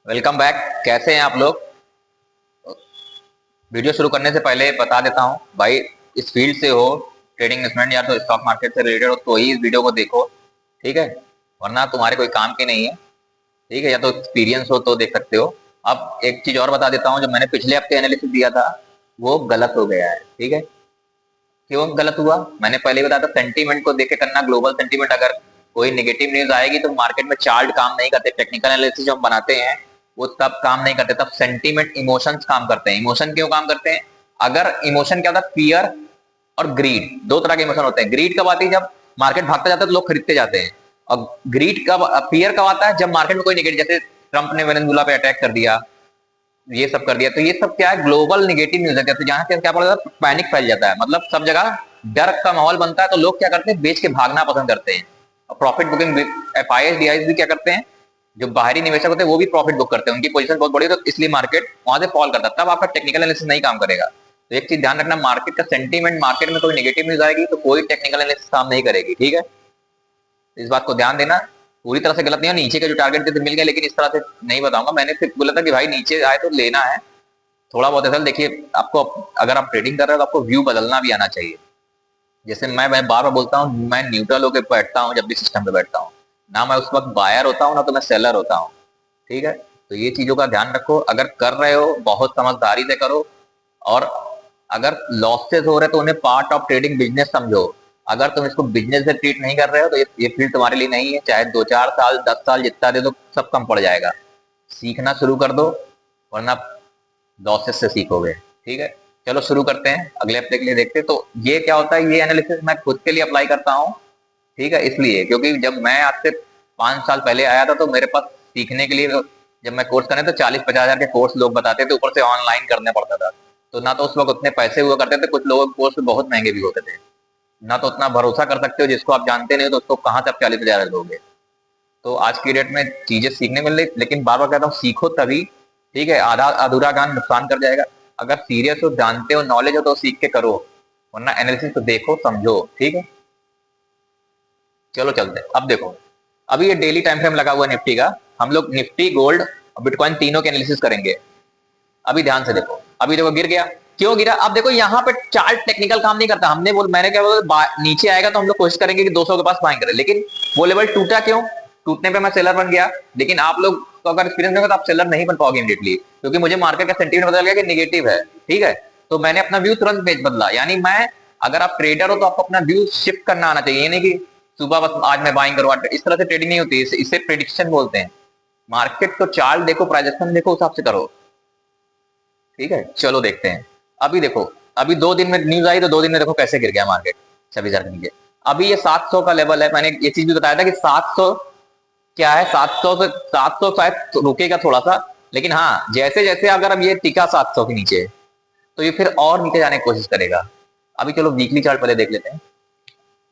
Welcome back. कैसे हैं आप लोग? वीडियो शुरू करने से पहले बता देता हूं भाई, इस फील्ड से हो, ट्रेडिंग इन्वेस्टमेंट या तो स्टॉक मार्केट से रिलेटेड हो तो ही इस वीडियो को देखो, ठीक है? वरना तुम्हारे कोई काम की नहीं है, ठीक है? या तो एक्सपीरियंस हो तो देख सकते हो। अब एक चीज और बता देता हूँ, जो मैंने पिछले हफ्ते एनालिसिस दिया था वो गलत हो गया है, ठीक है? क्यों गलत हुआ? मैंने पहले ही बताया था, सेंटीमेंट को देख के करना। ग्लोबल सेंटीमेंट, अगर कोई नेगेटिव न्यूज आएगी तो मार्केट में चार्ट काम नहीं करते। टेक्निकल एनालिसिस जो हम बनाते हैं वो तब काम नहीं करते, तब सेंटीमेंट, इमोशंस काम करते हैं। इमोशन क्यों काम करते हैं? अगर इमोशन क्या होता है, फियर और ग्रीड, दो तरह के इमोशन होते हैं। ग्रीड कब आती है? जब मार्केट भागता जाता है तो लोग खरीदते जाते हैं। और ग्रीड कब, फियर कब आता है? जब मार्केट में कोई नेगेटिव, जैसे ट्रंप ने वेनेजुला पे अटैक कर दिया, ये सब कर दिया, तो ये सब क्या है, ग्लोबल नेगेटिव न्यूज है। जैसे जहां क्या पड़ा जाता है, पैनिक फैल जाता है, मतलब सब जगह डर का माहौल बनता है, तो लोग क्या करते हैं, बेच के भागना पसंद करते हैं। और प्रॉफिट बुकिंग, एफआईएस डीआईएस भी क्या करते हैं, जो बाहरी निवेशक होते हैं वो भी प्रॉफिट बुक करते हैं। उनकी पोजीशन बहुत बड़ी है, तो इसलिए मार्केट वहां से फॉल करता है। तब आपका टेक्निकल एनालिसिस नहीं काम करेगा। तो एक चीज ध्यान रखना, मार्केट का सेंटीमेंट, मार्केट में कोई नेगेटिव न्यूज आएगी तो कोई टेक्निकल एनालिसिस काम नहीं करेगी, ठीक है? इस बात को ध्यान देना। पूरी तरह से गलत नहीं है, नीचे के जो टारगेट थे तो मिल गए, लेकिन इस तरह से नहीं बताऊंगा। मैंने सिर्फ बोला था कि भाई नीचे आए तो लेना है। थोड़ा बहुत ऐसा देखिए, आपको अगर आप ट्रेडिंग कर रहे हो तो आपको व्यू बदलना भी आना चाहिए। जैसे मैं बार बार बोलता हूँ, मैं न्यूट्रल होकर बैठता हूँ जब भी सिस्टम पे बैठता हूँ। ना मैं उस वक्त बायर होता हूँ, ना तो मैं सेलर होता हूँ, ठीक है? तो ये चीजों का ध्यान रखो। अगर कर रहे हो बहुत समझदारी से करो, और अगर लॉसेस हो रहे तो उन्हें पार्ट ऑफ ट्रेडिंग बिजनेस समझो। अगर तुम इसको बिजनेस से ट्रीट नहीं कर रहे हो तो ये फील्ड तुम्हारे लिए नहीं है। चाहे 2-4 साल, 10 साल जितना दे दो, सब कम पड़ जाएगा। सीखना शुरू कर दो, वरना लॉसेस से सीखोगे, ठीक है? चलो शुरू करते हैं, अगले हफ्ते के लिए देखते हैं। तो ये क्या होता है, ये एनालिसिस मैं खुद के लिए अप्लाई करता हूँ, ठीक है? इसलिए क्योंकि जब मैं आज से 5 साल पहले आया था तो मेरे पास सीखने के लिए, जब मैं कोर्स करने तो 40-50 हजार के कोर्स लोग बताते थे, ऊपर से ऑनलाइन करने पड़ता था। तो ना तो उस वक्त उतने पैसे हुआ करते थे, कुछ लोगों के कोर्स बहुत महंगे भी होते थे। ना तो उतना भरोसा कर सकते हो, जिसको आप जानते नहीं हो तो उसको कहाँ से आप 40,000 दोगे? तो आज की डेट में चीजें सीखने मिल रही, लेकिन बार बार कहता हूँ सीखो तभी, ठीक है? आधा अधूरा ज्ञान नुकसान कर जाएगा। अगर सीरियस हो, जानते हो, नॉलेज हो तो सीख के करो, वरना एनालिसिस को देखो, समझो, ठीक है? चलो चलते हैं। अब देखो, अभी ये डेली टाइम फ्रेम लगा हुआ है निफ्टी का। हम लोग निफ्टी, गोल्ड और बिटकॉइन तीनों के एनालिसिस करेंगे। अभी ध्यान से देखो, अभी देखो गिर गया। क्यों गिरा? अब देखो यहाँ पे चार्ट टेक्निकल काम नहीं करता। मैंने क्या बोला, नीचे आएगा तो हम लोग कोशिश करेंगे कि 200 के पास बाइंग करें, लेकिन वो लेवल टूटा। क्यों टूटने पे मैं सेलर बन गया? लेकिन आप लोग को अगर एक्सपीरियंस होगा तो आप सेलर नहीं बन पाओगे इमीडिएटली, क्योंकि मुझे मार्केट का सेंटीमेंट बदल गया कि निगेटिव है, ठीक है? तो मैंने अपना व्यू तुरंत पेज बदला। यानी मैं, अगर आप ट्रेडर हो तो आपको अपना व्यू शिफ्ट करना आना चाहिए। नहीं कि सुबह बस आज मैं बाइंग करूँ, इस तरह से ट्रेडिंग नहीं होती। इसे प्रेडिक्शन बोलते हैं। मार्केट को चार्ट देखो, प्राइजेक्शन देखो, उस हिसाब से करो, ठीक है? चलो देखते हैं। अभी देखो, अभी 2 दिन में न्यूज आई तो 2 दिन में देखो कैसे गिर गया मार्केट 26,000 के नीचे। अभी ये 700 का लेवल है। मैंने ये चीज भी बताया था कि 700 क्या है, 700 से 700 शायद तो रुकेगा थोड़ा सा, लेकिन हाँ, जैसे जैसे अगर अब ये टिका 700 के नीचे तो ये फिर और नीचे जाने की कोशिश करेगा। अभी चलो वीकली चार्ट पहले देख लेते हैं।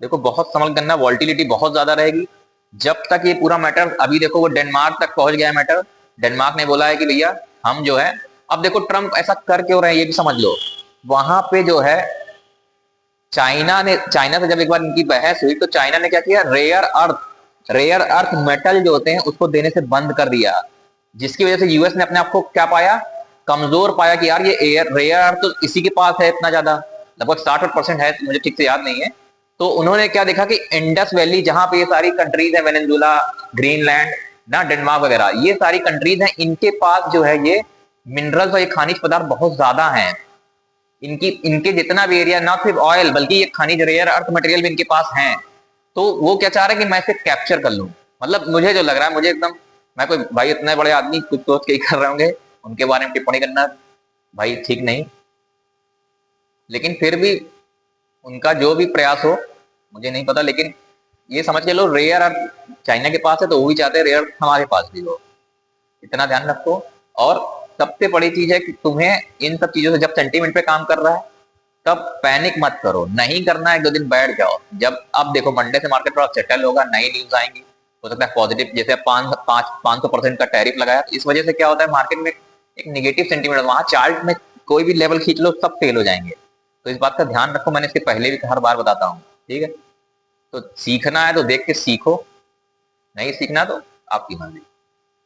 देखो बहुत संभल करना, वॉल्टिलिटी बहुत ज्यादा रहेगी जब तक ये पूरा मैटर। अभी देखो वो डेनमार्क तक पहुंच गया है मैटर। डेनमार्क ने बोला है कि भैया हम जो है, अब देखो ट्रंप ऐसा कर क्यों रहे हैं ये भी समझ लो। वहां पे जो है चाइना से जब एक बार इनकी बहस हुई तो चाइना ने क्या किया, रेयर अर्थ मेटल जो होते हैं उसको देने से बंद कर दिया, जिसकी वजह से यूएस ने अपने आप को क्या पाया, कमजोर पाया कि यार ये रेयर अर्थ तो इसी के पास है इतना ज्यादा, लगभग 60% है, मुझे ठीक से याद नहीं है। तो उन्होंने क्या देखा कि इंडस वैली, जहां पे ये सारी कंट्रीज है, वेनेजुला, ग्रीनलैंड, ना डेनमार्क वगैरह, ये सारी कंट्रीज हैं, इनके पास जो है ये मिनरल्स और ये खनिज पदार्थ बहुत ज्यादा हैं। इनकी इनके जितना भी एरिया, ना सिर्फ ऑयल बल्कि ये खनिज, रेयर अर्थ मटेरियल भी इनके पास हैं। तो वो क्या चाह रहे हैं कि मैं इसे कैप्चर कर लूं। मतलब मुझे जो लग रहा है, मुझे एकदम, मैं कोई भाई इतने बड़े आदमी कुछ सोच के ही कर रहे होंगे, उनके बारे में टिप्पणी करना भाई ठीक नहीं, लेकिन फिर भी उनका जो भी प्रयास हो मुझे नहीं पता, लेकिन ये समझ के लो, रेयर अर्थ चाइना के पास है तो वो भी चाहते हैं रेयर अर्थ हमारे पास भी हो। इतना ध्यान रखो। और सबसे बड़ी चीज है कि तुम्हें इन सब चीजों से, जब सेंटीमेंट पे काम कर रहा है तब पैनिक मत करो। नहीं करना है 2 दिन बैठ जाओ। जब अब देखो मंडे से मार्केट थोड़ा सेटल होगा, नई न्यूज आएंगी, हो सकता है पॉजिटिव, जैसे 500% का टैरिफ लगाया, इस वजह से क्या होता है मार्केट में एक निगेटिव सेंटीमेंट, वहां चार्ट में कोई भी लेवल खींच लो सब फेल हो जाएंगे। तो इस बात का ध्यान रखो, मैंने इसके पहले भी हर बार बताता हूँ, ठीक है? तो सीखना है तो देख के सीखो, नहीं सीखना तो आपकी मर्जी।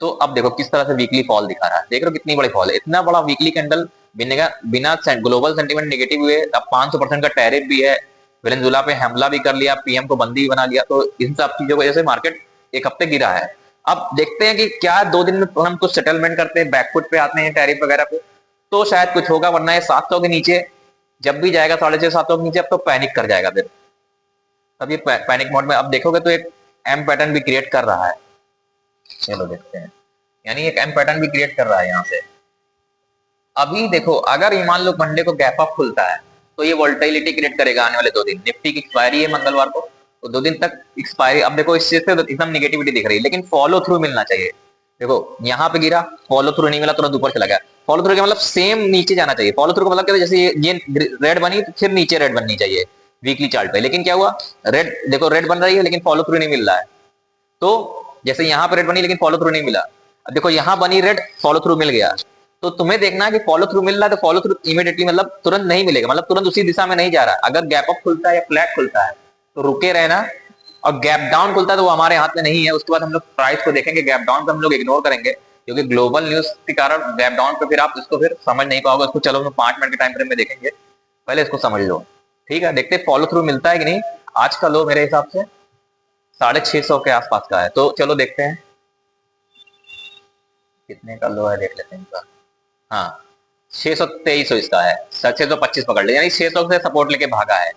तो अब देखो किस तरह से वीकली फॉल दिखा रहा है, देख रहे हो कितनी बड़ी फॉल है, इतना बड़ा वीकली कैंडल बिना बिना ग्लोबल सेंटीमेंट नेगेटिव हुए, अब 500% का टैरिफ भी है, वेनेजुला पे हमला भी कर लिया, पीएम को बंदी बना लिया, तो इन सब चीजों की वजह से मार्केट एक हफ्ते गिरा है। अब देखते हैं कि क्या 2 दिन में हम कुछ सेटलमेंट करते हैं, बैकफुट पे आते हैं टैरिफ वगैरह पे, तो शायद कुछ होगा, वरना ये 700 के नीचे जब भी जाएगा 650-700 के नीचे, अब तो पैनिक कर जाएगा फिर। अब ये पैनिक मोड में अब देखोगे तो एक एम पैटर्न भी क्रिएट कर रहा है। चलो देखते हैं, यानी एक एम पैटर्न भी क्रिएट कर रहा है यहाँ से। अभी देखो अगर ये मान लो मंडे को गैप अप खुलता है तो ये वोल्टिलिटी क्रिएट करेगा आने वाले 2 दिन। निफ्टी की एक्सपायरी है मंगलवार को, तो 2 दिन तक एक्सपायरी, अब देखो इस चीज से एकदम निगेटिविटी दिख रही है, लेकिन फॉलो थ्रू मिलना चाहिए। देखो यहाँ पे गिरा, फॉलो थ्रू नहीं मिला, तुरंत ऊपर चला गया। फॉलो थ्रू का मतलब सेम नीचे जाना चाहिए, फॉलो थ्रू का मतलब क्या, जैसे ये रेड बनी तो फिर नीचे रेड बननी चाहिए वीकली चार्ट पे, लेकिन क्या हुआ, रेड देखो रेड बन रही है लेकिन फॉलो थ्रू नहीं मिल रहा है। तो जैसे यहाँ पे रेड बनी लेकिन फॉलो थ्रू नहीं मिला, अब देखो यहाँ बनी रेड, फॉलो थ्रू मिल गया। तो तुम्हें देखना है कि फॉलो थ्रू मिल रहा है तो फॉलो थ्रू इमीडिएटली मतलब तुरंत नहीं मिलेगा, मतलब तुरंत उसी दिशा में नहीं जा रहा। अगर गैप अप खुलता है या फ्लैट खुलता है तो रुके रहना, और गैप डाउन खुलता है तो वो हमारे हाथ में नहीं है। उसके बाद हम लोग प्राइस को देखेंगे, गैप डाउन को हम लोग इग्नोर करेंगे क्योंकि ग्लोबल न्यूज के कारण गैप डाउन पे फिर आप इसको फिर समझ नहीं पाओगे। उसको चलो हम 5 मिनट के टाइम फ्रेम में देखेंगे, पहले इसको समझ लो, ठीक है। देखते फॉलो थ्रू मिलता है कि नहीं। आज का लो मेरे हिसाब से 650 के आसपास का है, तो चलो देखते हैं कितने का लो है, देख लेते हैं इनका। हाँ 623 इसका है, 625 पकड़ ले, यानी 600 से सपोर्ट लेके भागा है।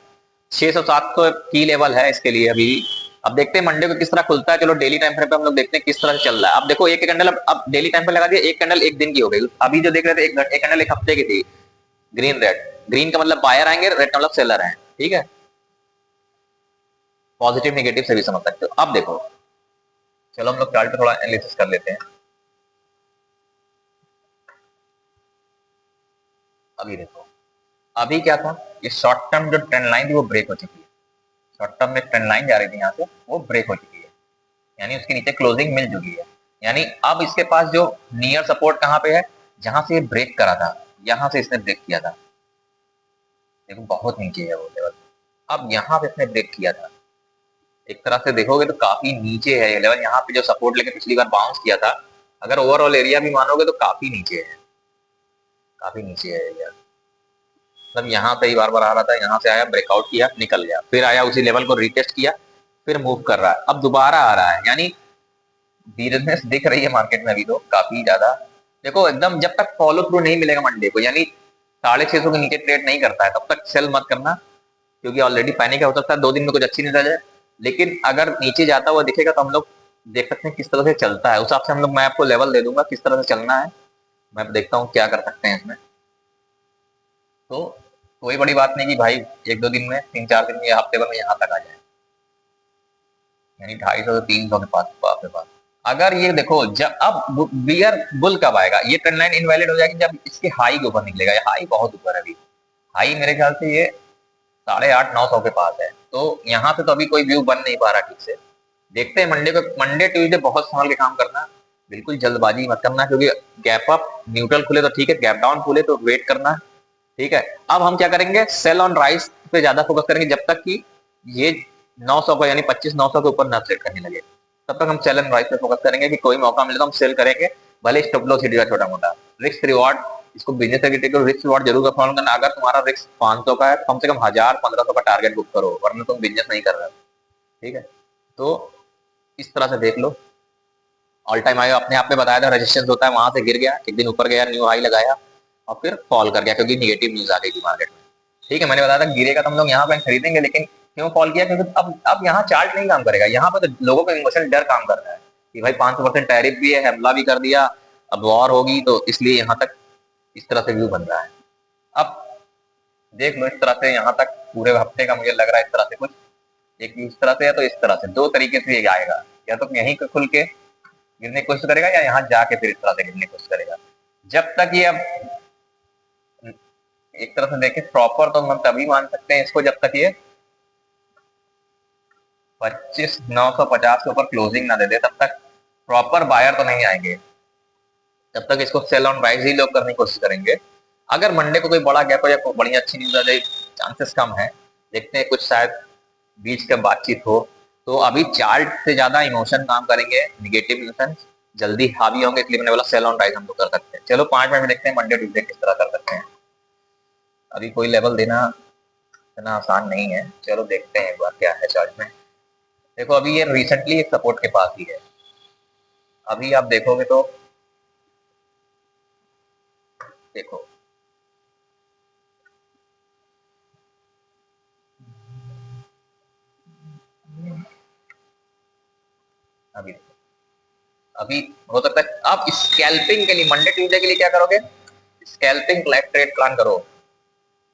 607 तो की लेवल है इसके लिए अभी। अब देखते हैं मंडे को किस तरह खुलता है। चलो डेली टाइम फ्रेम पे हम लोग देखते हैं किस तरह से चल रहा है। अब देखो एक कैंडल, अब डेली टाइम पे लगा दिया, एक कैंडल एक दिन की हो गई। अभी जो देख रहे थे एक कैंडल एक हफ्ते की थी, ग्रीन रेड, ग्रीन का मतलब बायर आएंगे, रेड का मतलब सेलर है, ठीक है। पॉजिटिव नेगेटिव से भी समझ सकते हो। अब देखो चलो हम लोग चार्ट पे थोड़ा एनालिसिस कर लेते हैं। अभी देखो अभी क्या था, ये शॉर्ट टर्म जो ट्रेंड लाइन थी वो ब्रेक हो चुकी है। शॉर्ट टर्म में ट्रेंड लाइन जा रही थी यहाँ से, वो ब्रेक हो चुकी है, यानी उसके नीचे क्लोजिंग मिल चुकी है। यानी अब इसके पास जो नियर सपोर्ट कहाँ पे है, जहां से ये ब्रेक करा था, यहां से इसने ब्रेक किया था, देखो बहुत नीचे है वो लेवल। अब यहाँ पे इसने ब्रेक किया था, एक तरह से देखोगे तो काफी नीचे है ये लेवल। यहाँ पे जो सपोर्ट लेके पिछली बार बाउंस किया था, अगर ओवरऑल एरिया भी मानोगे तो काफी नीचे है, काफी नीचे है एरिया। मतलब यहाँ पे ही बार बार आ रहा था, यहाँ से आया ब्रेकआउट किया निकल गया, फिर आया उसी लेवल को रिटेस्ट किया, फिर मूव कर रहा है, अब दोबारा आ रहा है। यानी धीरेनेस दिख रही है मार्केट में अभी तो काफी ज्यादा। देखो एकदम जब तक फॉलो थ्रू नहीं मिलेगा मंडे को, यानी 650 के नीचे ट्रेड नहीं करता है, तब तक सेल मत करना, क्योंकि ऑलरेडी पैनिक हो सकता है 2 दिन में कुछ अच्छी नहीं जाए। लेकिन अगर नीचे जाता हुआ दिखेगा तो हम लोग देख सकते हैं किस तरह से चलता है, उस हिसाब से हम लोग, मैं आपको लेवल दे दूंगा किस तरह से चलना है, मैं देखता हूँ क्या कर सकते हैं इसमें। तो कोई बड़ी बात नहीं कि भाई 1-2 दिन में, 3-4 दिन में या हफ्ते भर में यहाँ तक आ जाए, यानी 250 से 300 के पास। अगर ये देखो जब अब बियर बुल कब आएगा, ये ट्रेंड लाइन इनवैलिड हो जाएगी जब इसके हाई के ऊपर निकलेगा। ये हाई बहुत ऊपर है अभी, हाई मेरे ख्याल से ये 850-900 के पास है, तो यहाँ से तो अभी कोई व्यू बन नहीं पा रहा ठीक से। देखते हैं मंडे को, मंडे ट्यूजडे बहुत संभल के काम करना, बिल्कुल जल्दबाजी मत करना, क्योंकि गैप अप न्यूट्रल खुले तो ठीक है, गैप डाउन खुले तो वेट करना, ठीक है। अब हम क्या करेंगे, सेल ऑन राइस पे ज्यादा फोकस करेंगे जब तक कि ये 900 को यानी 25-900 के ऊपर ना ट्रेड करने लगे, तब तक हम सेल ऑन राइस पे फोकस करेंगे कि कोई मौका मिले तो हम सेल करेंगे, भले स्टॉप लॉस हिट जाए छोटा मोटा। रिस्क रिवॉर्ड, इसको बिजनेस सेक्रेटरी को रिस्क रिवॉर्ड जरूर फॉलो करना। अगर तुम्हारा रिस्क 500 का है तो कम से कम 1000-1500 का टारगेट बुक करो, वरना तुम बिजनेस नहीं कर रहे, ठीक है। तो इस तरह से देख लो, ऑल टाइम हाई अपने आप में बताया था, रेजिस्टेंस होता है, वहां से गिर गया, एक दिन ऊपर गया, न्यू हाई लगाया और फिर फॉल कर गया क्योंकि निगेटिव न्यूज आ गई थी मार्केट में, ठीक है। मैंने बताया था गिरेगा तो हम लोग यहाँ पे खरीदेंगे, लेकिन क्यों फॉल किया, क्योंकि अब यहाँ चार्ट नहीं काम करेगा, यहाँ पे तो लोगों का इमोशनल डर काम कर रहा है कि भाई 500% टैरिफ भी है, हमला भी कर दिया, अब वॉर होगी, तो इसलिए यहाँ तक इस तरह से व्यू बन रहा है। अब देख लो इस तरह से यहाँ तक पूरे हफ्ते का मुझे लग रहा है इस तरह से कुछ, एक इस तरह से या तो इस तरह से, 2 तरीके से ये आएगा, या तो यहीं खुल के गिरने की कोशिश करेगा या यहाँ जाके फिर इस तरह से गिरने की कोशिश करेगा। जब तक ये, अब एक तरह से देखें प्रॉपर तो हम तभी मान सकते हैं इसको जब तक ये 25,950 के ऊपर क्लोजिंग ना दे दे, तब तक प्रॉपर बायर तो नहीं आएंगे, तब तक इसको सेल ऑन राइज ही लोग करने की कोशिश करेंगे। अगर मंडे को कोई बड़ा गैप हो या कोई बड़ी अच्छी न्यूज आ जाए, चांसेस कम है, देखते हैं कुछ शायद बीच का बातचीत हो। तो अभी चार्ट से ज्यादा इमोशन काम करेंगे, निगेटिव इमोशन, जल्दी हावी होंगे, इसलिए मैंने बोला सेल ऑन राइज हम लोग कर सकते हैं। चलो 5 मिनट में देखते हैं मंडे ट्यूजडे किस तरह कर सकते हैं। अभी कोई लेवल देना इतना आसान नहीं है, चलो देखते हैं एक बार क्या है चार्ट में। देखो अभी ये रिसेंटली एक सपोर्ट के पास ही है, अभी आप देखोगे तो देखो अभी अभी हो सकता है आप स्कैल्पिंग के लिए मंडे ट्यूजडे के लिए क्या करोगे, स्कैल्पिंग ट्रेड प्लान करो।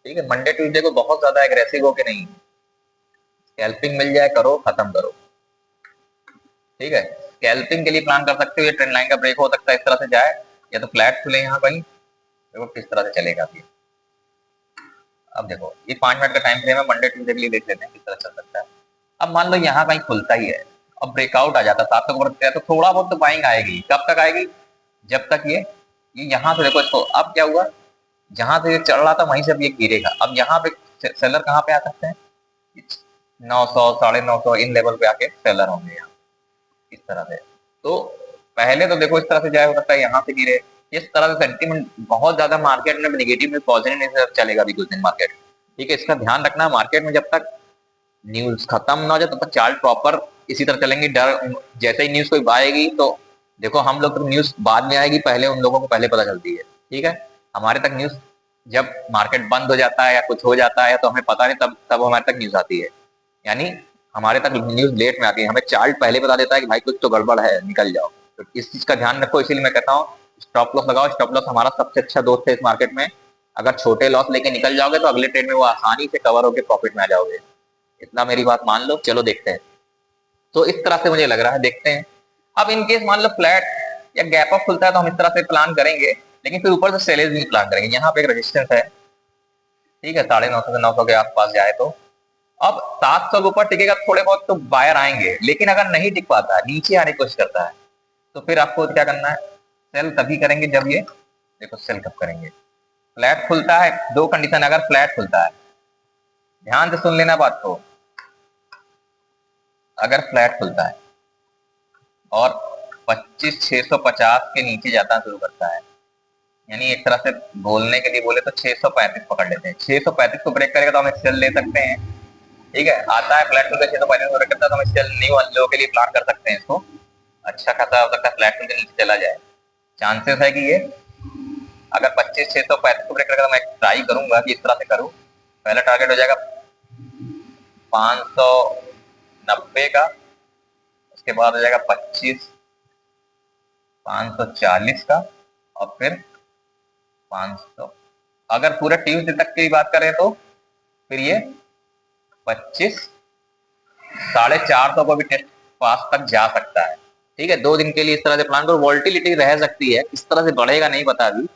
ठीक है, मंडे ट्यूजडे को बहुत ज्यादा एग्रेसिव होके नहीं, स्कैल्पिंग मिल जाए करो, खत्म करो। ठीक है, स्कैल्पिंग के लिए प्लान कर सकते हो। ये ट्रेंड लाइन का ब्रेक हो सकता है, इस तरह से जाए या तो फ्लैट खुले यहाँ कहीं, देखो किस तरह से चलेगा अभी। अब देखो ये 5 मिनट का टाइम फ्रेम है, मंडे ट्यूजडे के लिए देख लेते हैं किस तरह चल सकता है। अब मान लो यहाँ कहीं खुलता ही है, अब ब्रेकआउट आ जाता है 700 ऊपर तो थोड़ा बहुत तो बाइंग आएगी। कब तक आएगी, जब तक ये यहाँ से देखो इसको, अब क्या हुआ, जहां से ये चढ़ रहा था वहीं से अब ये गिरेगा। अब यहाँ पे सेलर कहाँ पे आ सकते हैं, 900 950 इन लेवल पे आके सेलर होंगे यहाँ इस तरह से। तो पहले तो देखो इस तरह से जाए, हो सकता है यहाँ से गिरे। इस तरह से सेंटीमेंट बहुत ज्यादा मार्केट में नेगेटिव में पॉजिटिव नहीं चलेगा अभी कुछ दिन मार्केट। ठीक है, इसका ध्यान रखना, मार्केट में जब तक न्यूज खत्म ना हो जाए तब तक चार्ट प्रॉपर इसी तरह चलेंगे। डर जैसे ही न्यूज कोई आएगी तो देखो हम लोग तो न्यूज बाद में आएगी, पहले उन लोगों को पहले पता चलती है। ठीक है, हमारे तक न्यूज जब मार्केट बंद हो जाता है या कुछ हो जाता है तो हमें पता नहीं, तब हमारे तक न्यूज आती है। यानी हमारे तक न्यूज लेट में आती है, हमें चार्ट पहले बता देता है कि भाई कुछ तो गड़बड़ है, निकल जाओ। तो इस चीज का ध्यान रखो, इसीलिए मैं कहता हूँ स्टॉप लॉस लगाओ। स्टॉप लॉस हमारा सबसे अच्छा दोस्त है इस मार्केट में। अगर छोटे लॉस लेके निकल जाओगे तो अगले ट्रेड में वो आसानी से कवर होकर प्रॉफिट में आ जाओगे। इतना मेरी बात मान लो, चलो देखते हैं। तो इस तरह से मुझे लग रहा है, देखते हैं। अब इनकेस मान लो फ्लैट या गैप अप खुलता है तो हम इस तरह से प्लान करेंगे, लेकिन फिर ऊपर से सेलेज भी प्लान करेंगे। यहाँ पे एक रेजिस्टेंस है, ठीक है, 950 से 900 के आसपास जाए तो अब 700 के ऊपर टिकेगा, थोड़े बहुत तो बायर आएंगे। लेकिन अगर नहीं टिक पाता, नीचे आने की कोशिश करता है, तो फिर आपको क्या करना है, सेल तभी करेंगे जब ये देखो सेल कब करेंगे, फ्लैट खुलता है। दो कंडीशन, अगर फ्लैट खुलता है, ध्यान से सुन लेना बात को, अगर फ्लैट खुलता है और 25,650 के नीचे जाता शुरू करता है, यानी एक तरह से बोलने के लिए बोले तो 635 पकड़ लेते हैं। 635 को ब्रेक करेगा तो हम सेल ले सकते हैं। ठीक है, आता है फ्लैट खुलकर 635 को ब्रेक करता है तो हम सेल न्यू लो के लिए प्लान कर सकते हैं इसको। अच्छा खासा हो सकता है फ्लैट खुलकर नीचे चला जाए, चांसेस है कि ये अगर 25,635 को ब्रेक करेगा तो मैं ट्राई करूंगा कि इस तरह से करूं। पहला टारगेट हो जाएगा 590 का, उसके बाद हो जाएगा 540 का, और फिर 500। अगर पूरे ट्यूसडे तक की बात करें तो फिर ये 25,450 को भी टेस्ट पास तक जा सकता है। ठीक है, 2 दिन के लिए इस तरह से प्लान करो। वोल्टिलिटी रह सकती है, किस तरह से बढ़ेगा नहीं पता अभी।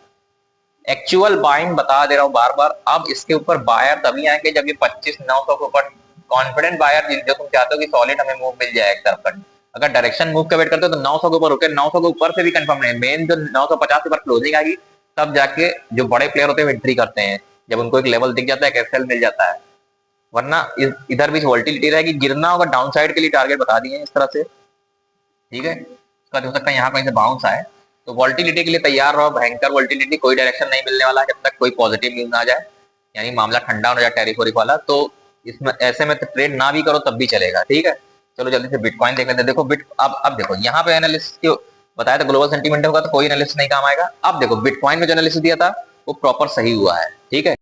एक्चुअल बाइंग बता दे रहा हूँ बार बार, अब इसके ऊपर बायर तभी आएंगे जब ये 25,900 के ऊपर कॉन्फिडेंट बायर जो तुम चाहते हो कि सॉलिड हमें मूव मिल जाए एक तरफ का। अगर डायरेक्शन मूव का वेट करते हो तो 900 के ऊपर रुके, 900 के ऊपर से भी कंफर्म नहीं, मेन जो 950 के ऊपर क्लोजिंग आएगी तब जाके जो बड़े प्लेयर होते हैं एंट्री करते हैं, जब उनको एक लेवल दिख जाता है, कैसेल मिल जाता है। वरना इधर भी वोल्टिलिटी रहेगी, गिरना होगा डाउन साइड के लिए टारगेट बता दिए इस तरह से। ठीक है, इसका हो सकता है यहाँ कहीं से बाउंस आए, तो वोल्टिलिटी के लिए तैयार रहो। भयंकर वोल्टिलिटी, कोई डायरेक्शन नहीं मिलने वाला जब तक कोई पॉजिटिव न्यूज ना जाए, यानी मामला ठंडा हो जाए टैरिफ वैरिफ वाला। तो इसमें ऐसे में तो ट्रेड ना भी करो तब भी चलेगा। ठीक है, चलो जल्दी से बिटकॉइन देख लेते हैं। देखो अब देखो यहाँ पे एनालिस्ट क्यों बताया था ग्लोबल सेंटीमेंट होगा तो कोई एनालिस्ट नहीं काम आएगा। अब देखो बिटकॉइन में जो एनालिस्ट दिया था वो प्रॉपर सही हुआ है। ठीक है।